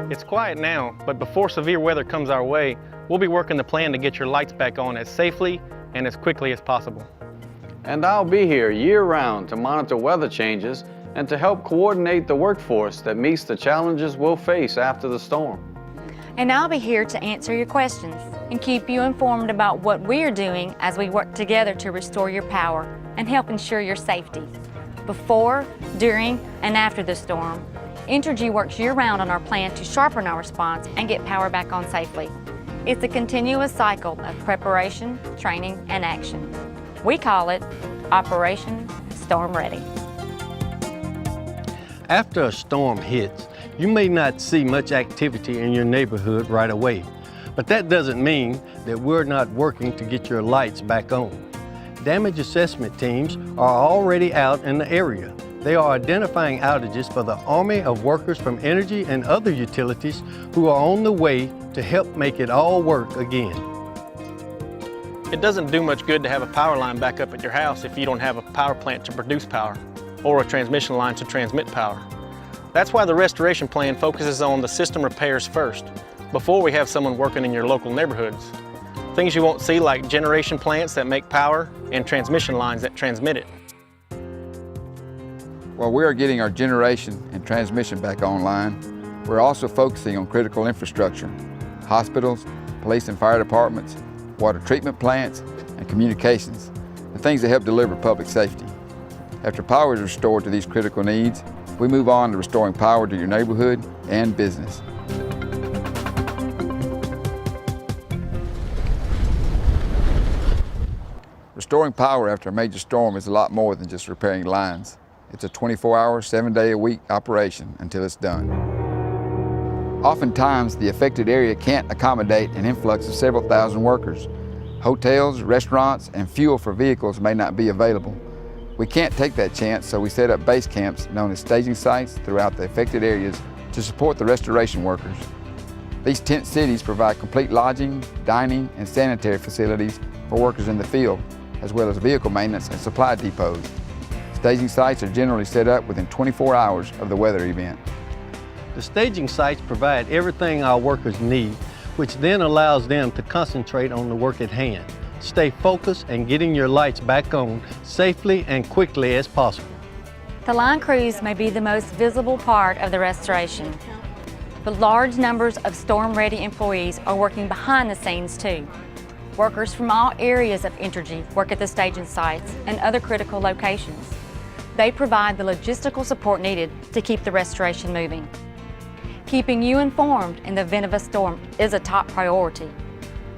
It's quiet now, but before severe weather comes our way, we'll be working the plan to get your lights back on as safely and as quickly as possible. And I'll be here year-round to monitor weather changes and to help coordinate the workforce that meets the challenges we'll face after the storm. And I'll be here to answer your questions and keep you informed about what we're doing as we work together to restore your power and help ensure your safety. Before, during, and after the storm, Entergy works year-round on our plan to sharpen our response and get power back on safely. It's a continuous cycle of preparation, training, and action. We call it Operation Storm Ready. After a storm hits, you may not see much activity in your neighborhood right away, but that doesn't mean that we're not working to get your lights back on. Damage assessment teams are already out in the area. They are identifying outages for the army of workers from Entergy and other utilities who are on the way to help make it all work again. It doesn't do much good to have a power line back up at your house if you don't have a power plant to produce power or a transmission line to transmit power. That's why the restoration plan focuses on the system repairs first, before we have someone working in your local neighborhoods. Things you won't see like generation plants that make power and transmission lines that transmit it. While we are getting our generation and transmission back online, we're also focusing on critical infrastructure, hospitals, police and fire departments, water treatment plants, and communications, the things that help deliver public safety. After power is restored to these critical needs, we move on to restoring power to your neighborhood and business. Restoring power after a major storm is a lot more than just repairing lines. It's a 24-hour, 7-day-a-week operation until it's done. Oftentimes, the affected area can't accommodate an influx of several thousand workers. Hotels, restaurants, and fuel for vehicles may not be available. We can't take that chance, so we set up base camps known as staging sites throughout the affected areas to support the restoration workers. These tent cities provide complete lodging, dining, and sanitary facilities for workers in the field, as well as vehicle maintenance and supply depots. Staging sites are generally set up within 24 hours of the weather event. The staging sites provide everything our workers need, which then allows them to concentrate on the work at hand, stay focused, and getting your lights back on safely and quickly as possible. The line crews may be the most visible part of the restoration, but large numbers of storm-ready employees are working behind the scenes too. Workers from all areas of Entergy work at the staging sites and other critical locations. They provide the logistical support needed to keep the restoration moving. Keeping you informed in the event of a storm is a top priority.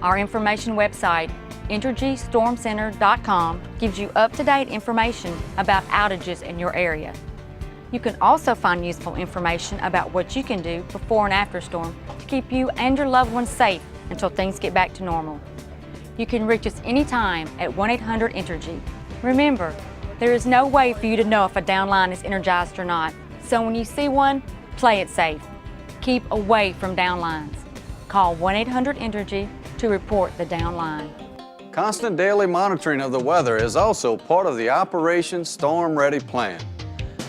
Our information website, EnergyStormCenter.com, gives you up-to-date information about outages in your area. You can also find useful information about what you can do before and after a storm to keep you and your loved ones safe until things get back to normal. You can reach us anytime at 1-800-ENERGY. Remember, there is no way for you to know if a downline is energized or not, so when you see one, play it safe. Keep away from downlines. Call 1-800-ENERGY to report the downline. Constant daily monitoring of the weather is also part of the Operation Storm Ready plan.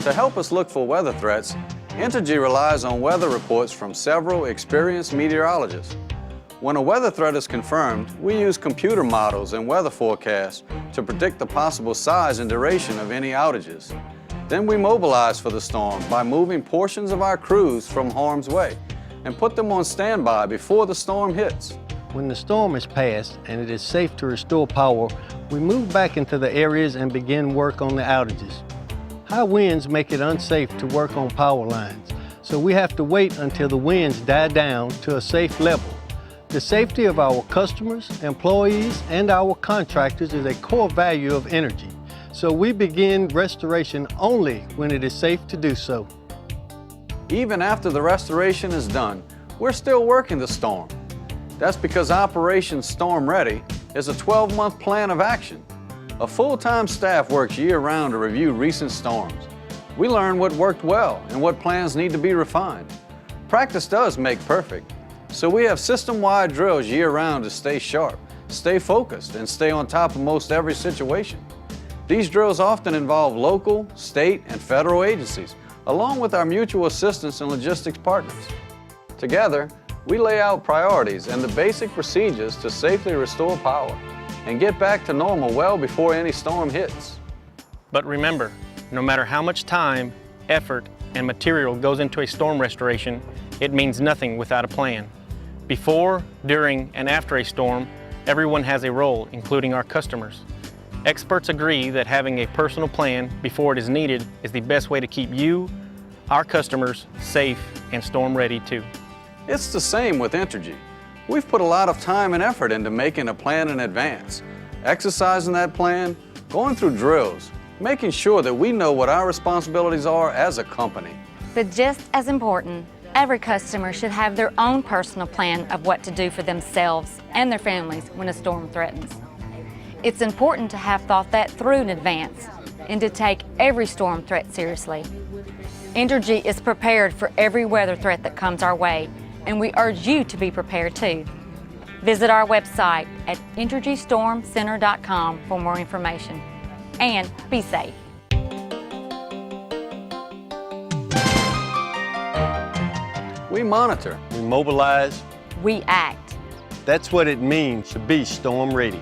To help us look for weather threats, Entergy relies on weather reports from several experienced meteorologists. When a weather threat is confirmed, we use computer models and weather forecasts to predict the possible size and duration of any outages. Then we mobilize for the storm by moving portions of our crews from harm's way and put them on standby before the storm hits. When the storm is past and it is safe to restore power, we move back into the areas and begin work on the outages. High winds make it unsafe to work on power lines, so we have to wait until the winds die down to a safe level. The safety of our customers, employees, and our contractors is a core value of Entergy, so we begin restoration only when it is safe to do so. Even after the restoration is done, we're still working the storm. That's because Operation Storm Ready is a 12-month plan of action. A full-time staff works year-round to review recent storms. We learn what worked well and what plans need to be refined. Practice does make perfect. So we have system-wide drills year-round to stay sharp, stay focused, and stay on top of most every situation. These drills often involve local, state, and federal agencies, along with our mutual assistance and logistics partners. Together, we lay out priorities and the basic procedures to safely restore power and get back to normal well before any storm hits. But remember, no matter how much time, effort, and material goes into a storm restoration, it means nothing without a plan. Before, during, and after a storm, everyone has a role, including our customers. Experts agree that having a personal plan before it is needed is the best way to keep you, our customers, safe and storm ready too. It's the same with Entergy. We've put a lot of time and effort into making a plan in advance, exercising that plan, going through drills, making sure that we know what our responsibilities are as a company. But just as important, every customer should have their own personal plan of what to do for themselves and their families when a storm threatens. It's important to have thought that through in advance and to take every storm threat seriously. Entergy is prepared for every weather threat that comes our way, and we urge you to be prepared too. Visit our website at entergystormcenter.com for more information. And be safe. We monitor. We mobilize. We act. That's what it means to be storm ready.